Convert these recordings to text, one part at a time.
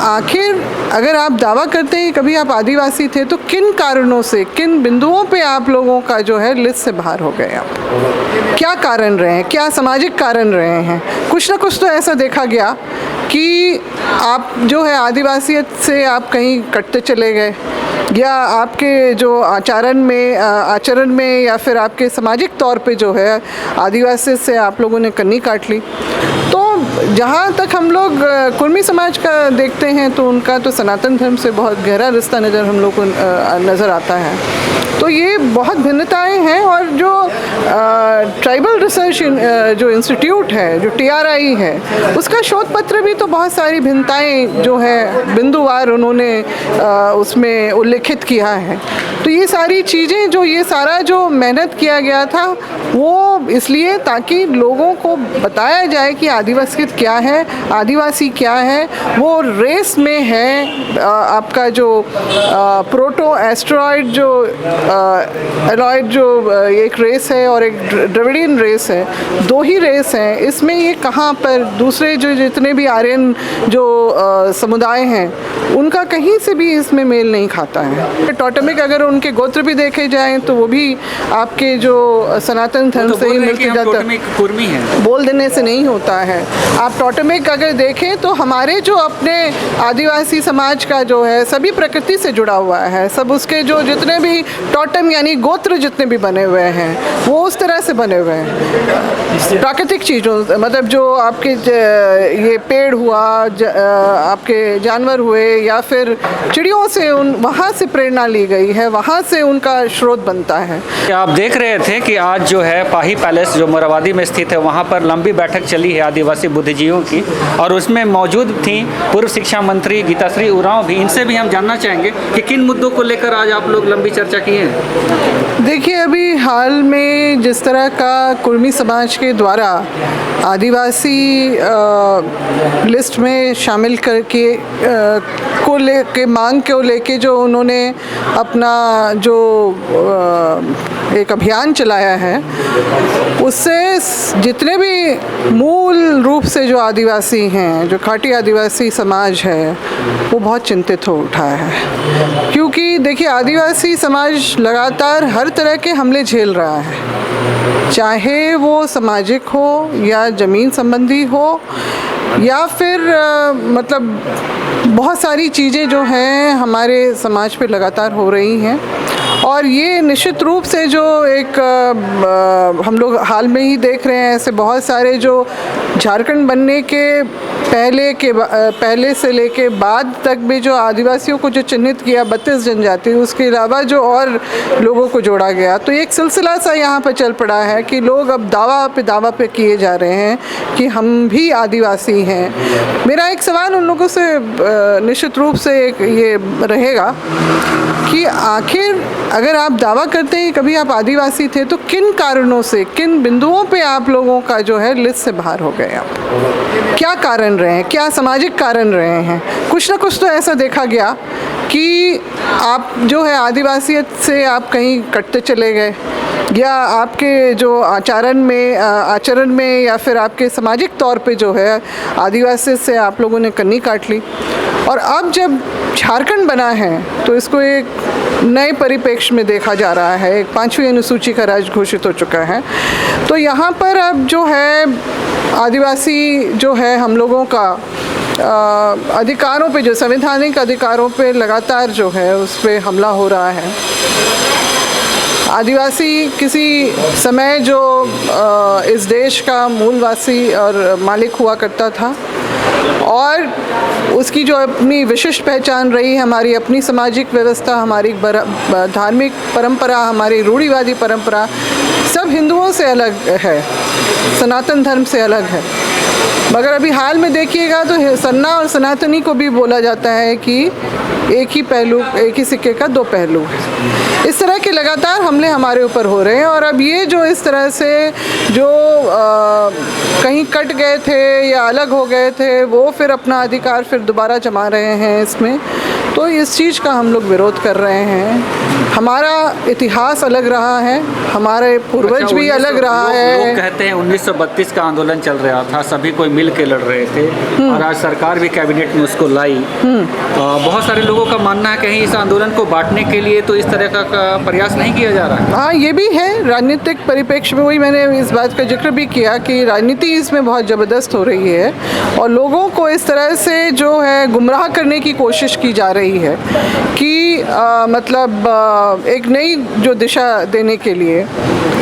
आखिर अगर आप दावा करते हैं कभी आप आदिवासी थे तो किन कारणों से, किन बिंदुओं पे आप लोगों का जो है लिस्ट से बाहर हो गए आप? क्या कारण रहे हैं, क्या सामाजिक कारण रहे हैं? कुछ ना कुछ तो ऐसा देखा गया कि आप जो है आदिवासियत से आप कहीं कटते चले गए, या आपके जो आचरण में या फिर आपके सामाजिक तौर पे जो है आदिवासी से आप लोगों ने कन्नी काट ली। तो जहाँ तक हम लोग कुर्मी समाज का देखते हैं तो उनका तो सनातन धर्म से बहुत गहरा रिश्ता हम लोग को नज़र आता है। तो ये बहुत भिन्नताएं हैं, और जो ट्राइबल रिसर्च जो इंस्टीट्यूट है, जो TRI है, उसका शोध पत्र भी तो बहुत सारी भिन्नताएं जो है बिंदुवार उन्होंने उसमें उल्लेखित किया है। तो ये सारी चीज़ें, जो ये सारा जो मेहनत किया गया था वो इसलिए ताकि लोगों को बताया जाए कि आदिवासियत क्या है, आदिवासी क्या है। वो रेस में है, आपका जो प्रोटो एस्ट्रॉयड जो एलॉयड जो एक रेस है और एक द्रविडियन रेस है, दो ही रेस हैं। इसमें ये कहाँ पर दूसरे जो जितने भी आर्यन जो समुदाय हैं उनका कहीं से भी इसमें मेल नहीं खाता है। टोटेमिक अगर उनके गोत्र भी देखे जाएं तो वो भी आपके जो सनातन धर्म से ही मिलते जाता है, बोल देने से नहीं होता है। आप टोटेमिक अगर देखें तो हमारे जो अपने आदिवासी समाज का जो है सभी प्रकृति से जुड़ा हुआ है। सब उसके जो जितने भी टोटम यानी गोत्र जितने भी बने हुए हैं वो उस तरह से बने हुए हैं। प्राकृतिक चीज़ों मतलब जो आपके ये पेड़ हुआ, आपके जानवर हुए या फिर चिड़ियों से वहाँ से प्रेरणा ली गई है, वहाँ से उनका स्रोत बनता है। आप देख रहे थे कि आज जो है पाही पैलेस जो मोराबादी में स्थित है वहाँ पर लंबी बैठक चली है आदिवासी बुद्धिजीवियों की, और उसमें मौजूद थी पूर्व शिक्षा मंत्री गीताश्री उरांव भी। इनसे भी हम जानना चाहेंगे कि किन मुद्दों को लेकर आज आप लोग लंबी चर्चा की है। देखिए, अभी हाल में जिस तरह का कुर्मी समाज के द्वारा आदिवासी लिस्ट में शामिल करके को लेके मांग को लेके जो उन्होंने अपना जो एक अभियान चलाया है, उससे जितने भी मूल रूप से जो आदिवासी हैं, जो खाटी आदिवासी समाज है, वो बहुत चिंतित हो उठा है। क्योंकि देखिए, आदिवासी समाज लगातार हर तरह के हमले झेल रहा है, चाहे वो सामाजिक हो या ज़मीन संबंधी हो या फिर मतलब बहुत सारी चीज़ें जो हैं हमारे समाज पे लगातार हो रही हैं। और ये निश्चित रूप से जो एक हम लोग हाल में ही देख रहे हैं, ऐसे बहुत सारे जो झारखंड बनने के पहले से लेके बाद तक भी जो आदिवासियों को जो चिन्हित किया 32 जनजाति, उसके अलावा जो और लोगों को जोड़ा गया, तो एक सिलसिला सा यहाँ पर चल पड़ा है कि लोग अब दावा पे किए जा रहे हैं कि हम भी आदिवासी हैं। मेरा एक सवाल उन लोगों से निश्चित रूप से एक ये रहेगा कि आखिर अगर आप दावा करते हैं कभी आप आदिवासी थे तो किन कारणों से, किन बिंदुओं पे आप लोगों का जो है लिस्ट से बाहर हो गए आप? क्या कारण रहे हैं, क्या सामाजिक कारण रहे हैं? कुछ ना कुछ तो ऐसा देखा गया कि आप जो है आदिवासियत से आप कहीं कटते चले गए, या आपके जो आचरण में या फिर आपके सामाजिक तौर पे जो है आदिवासी से आप लोगों ने कन्नी काट ली। और अब जब झारखंड बना है तो इसको एक नए परिप्रेक्ष्य में देखा जा रहा है, एक 5वीं अनुसूची का राज्य घोषित हो चुका है। तो यहाँ पर अब जो है आदिवासी जो है हम लोगों का अधिकारों पे, जो संवैधानिक अधिकारों पे लगातार जो है उस पर हमला हो रहा है। आदिवासी किसी समय जो इस देश का मूलवासी और मालिक हुआ करता था, और उसकी जो अपनी विशिष्ट पहचान रही, हमारी अपनी सामाजिक व्यवस्था, हमारी धार्मिक परंपरा, हमारी रूढ़िवादी परंपरा सब हिंदुओं से अलग है, सनातन धर्म से अलग है। मगर अभी हाल में देखिएगा तो सन्ना और सनातनी को भी बोला जाता है कि एक ही सिक्के का दो पहलू है। इस तरह के लगातार हमले हमारे ऊपर हो रहे हैं, और अब ये जो इस तरह से जो कहीं कट गए थे या अलग हो गए थे, वो फिर अपना अधिकार फिर दोबारा जमा रहे हैं इसमें। तो इस चीज़ का हम लोग विरोध कर रहे हैं। हमारा इतिहास अलग रहा है, हमारे पूर्वज भी अलग रहा है। लोग कहते हैं 1932 का आंदोलन चल रहा था, सभी कोई मिल के लड़ रहे थे और आज सरकार भी कैबिनेट में उसको लाई। बहुत सारे लोगों का मानना है कहीं इस आंदोलन को बांटने के लिए तो इस तरह का प्रयास नहीं किया जा रहा है। हाँ, ये भी है। राजनीतिक परिप्रेक्ष्य में वही मैंने इस बात का जिक्र भी किया कि राजनीति इसमें बहुत ज़बरदस्त हो रही है और लोगों को इस तरह से जो है गुमराह करने की कोशिश की जा रही है कि मतलब एक नई जो दिशा देने के लिए,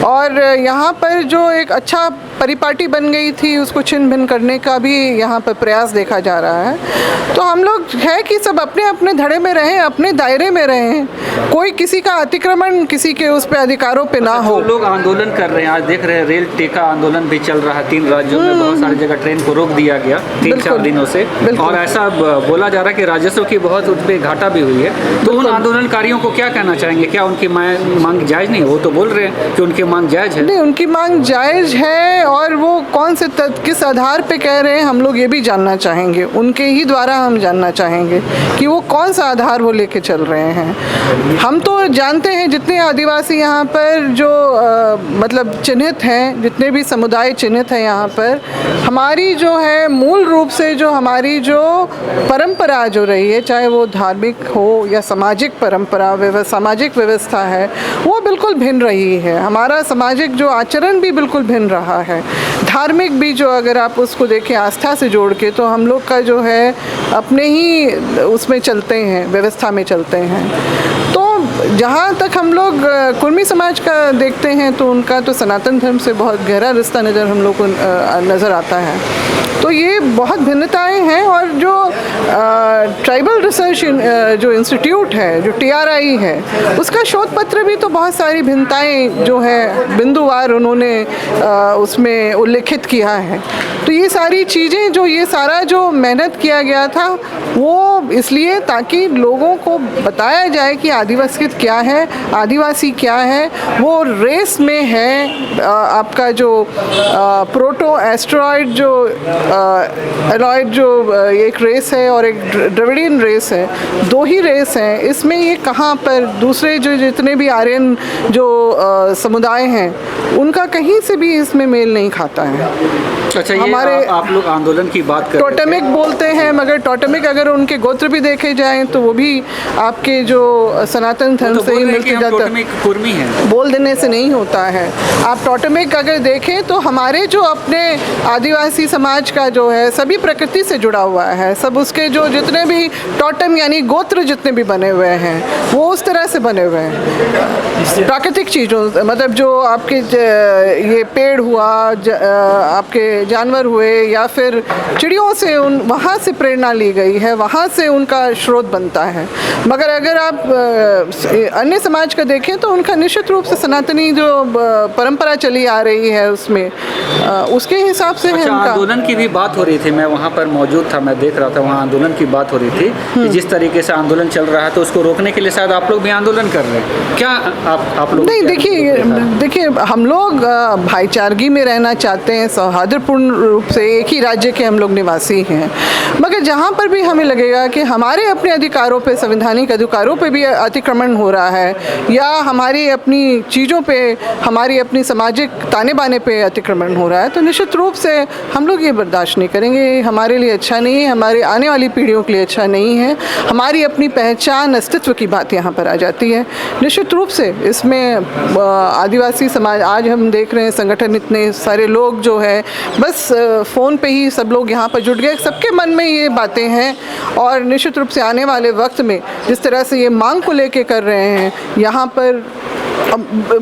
और यहाँ पर जो एक अच्छा परिपाटी बन गई थी उसको छिन्न भिन्न करने का भी यहाँ पर प्रयास देखा जा रहा है। तो हम लोग है कि सब अपने अपने धड़े में रहें, अपने दायरे में रहें, कोई किसी का अतिक्रमण किसी के उस पे अधिकारों पे ना हो। लोग आंदोलन कर रहे हैं, आज देख रहे हैं रेल टेका आंदोलन भी चल रहा है 3 राज्यों में, बहुत सारी जगह ट्रेन को रोक दिया गया 3-4 दिनों से, और ऐसा बोला जा रहा है कि राजस्व की बहुत उस पर घाटा भी हुई है। तो उन आंदोलनकारियों को क्या कहना चाहेंगे, क्या उनकी मांग जायज़ नहीं है? वो तो बोल रहे हैं कि उनकी मांग जायज़ है। नहीं, उनकी मांग जायज़ है और वो कौन से किस आधार पे कह रहे हैं हम लोग ये भी जानना चाहेंगे, उनके ही द्वारा हम जानना चाहेंगे कि वो कौन सा आधार वो लेके चल रहे हैं। हम तो जानते हैं जितने आदिवासी यहाँ पर जो मतलब चिन्हित हैं, जितने भी समुदाय चिन्हित हैं यहाँ पर, हमारी जो है मूल रूप से जो हमारी जो परंपरा जो रही है, चाहे वो धार्मिक हो या सामाजिक परंपरा सामाजिक व्यवस्था है, वो बिल्कुल भिन्न रही है। हमारा सामाजिक जो आचरण भी बिल्कुल भिन्न रहा है। धार्मिक भी जो अगर आप उसको देखें आस्था से जोड़ के, तो हम लोग का जो है अपने ही उसमें चलते हैं, व्यवस्था में चलते हैं। तो जहाँ तक हम लोग कुर्मी समाज का देखते हैं तो उनका तो सनातन धर्म से बहुत गहरा रिश्ता हम लोग को नज़र आता है। तो ये बहुत भिन्नताएं हैं और जो ट्राइबल रिसर्च जो इंस्टीट्यूट है, जो TRI है, उसका शोध पत्र भी तो बहुत सारी भिन्नताएं जो है बिंदुवार उन्होंने उसमें उल्लेखित किया है। तो ये सारी चीज़ें जो ये सारा जो मेहनत किया गया था वो इसलिए ताकि लोगों को बताया जाए कि आदिवासी क्या है, आदिवासी क्या है। वो रेस में है आपका जो प्रोटो एस्ट्रॉयड जो एलॉयड जो एक रेस है और एक द्रविडियन रेस है, 2 ही रेस हैं। इसमें ये कहाँ पर दूसरे जो जितने भी आर्यन जो समुदाय हैं उनका कहीं से भी इसमें मेल नहीं खाता है। अच्छा, हमारे आप लोग आंदोलन की बात कर टोटेमिक बोलते हैं, मगर टोटेमिक अगर उनके गोत्र भी देखे जाएं तो वो भी आपके जो सनातन धर्म से ही मिलते जाता है। कुर्मी है बोल देने से नहीं होता है। आप टोटेमिक अगर देखें तो हमारे जो अपने आदिवासी समाज का जो है सभी प्रकृति से जुड़ा हुआ है। सब उसके जो जितने भी टोटम यानी गोत्र जितने भी बने हुए हैं वो उस तरह से बने हुए हैं। प्राकृतिक चीज़ों मतलब जो आपके ये पेड़ हुआ, आपके जानवर हुए या फिर चिड़ियों से वहाँ से प्रेरणा ली गई है, वहाँ से उनका स्रोत बनता है। मगर अगर आप अन्य समाज का देखें तो उनका निश्चित रूप से सनातनी जो परंपरा चली आ रही है उसमें उसके हिसाब से है उनका। आंदोलन की भी बात हो रही थी, मैं वहाँ पर मौजूद था, मैं देख रहा था, वहाँ आंदोलन की बात हो रही थी कि जिस तरीके से आंदोलन चल रहा है तो उसको रोकने के लिए शायद आप लोग भी आंदोलन कर रहे हैं। क्या आप लोग? नहीं, देखिए हम लोग भाईचारगी में रहना चाहते हैं, सौहार्दपूर्ण रूप से एक ही राज्य के हम लोग निवासी हैं। मगर जहाँ पर भी हमें लगेगा कि हमारे अपने अधिकारों पे, संवैधानिक अधिकारों पे भी अतिक्रमण हो रहा है या हमारी अपनी चीज़ों पे, हमारी अपनी सामाजिक ताने बाने पे अतिक्रमण हो रहा है, तो निश्चित रूप से हम लोग ये बर्दाश्त नहीं करेंगे। हमारे लिए अच्छा नहीं है, हमारी आने वाली पीढ़ियों के लिए अच्छा नहीं है। हमारी अपनी पहचान, अस्तित्व की बात यहाँ पर आ जाती है। निश्चित रूप से इसमें आदिवासी समाज, आज हम देख रहे हैं संगठन इतने सारे लोग जो है बस फ़ोन पे ही सब लोग यहाँ पर जुट गए, सबके मन में ये बातें हैं और निश्चित रूप से आने वाले वक्त में जिस तरह से ये मांग को लेके कर रहे हैं यहाँ पर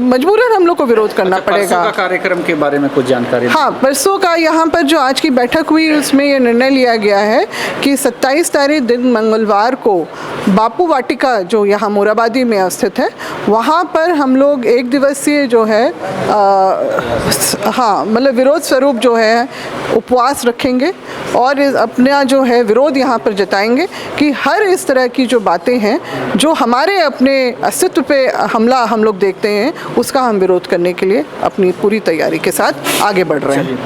मजबूरन हम लोग को विरोध करना पड़ेगा। परसों का कार्यक्रम के बारे में कुछ जानकारी? हाँ, परसों का यहाँ पर जो आज की बैठक हुई उसमें ये निर्णय लिया गया है कि 27 तारीख दिन मंगलवार को बापू वाटिका जो यहाँ मोराबादी में स्थित है वहाँ पर हम लोग 1 दिवसीय जो है हाँ मतलब विरोध स्वरूप जो है उपवास रखेंगे और अपना जो है विरोध यहाँ पर जताएंगे कि हर इस तरह की जो बातें हैं जो हमारे अपने अस्तित्व पे हमला हम लोग देखते हैं उसका हम विरोध करने के लिए अपनी पूरी तैयारी के साथ आगे बढ़ रहे हैं।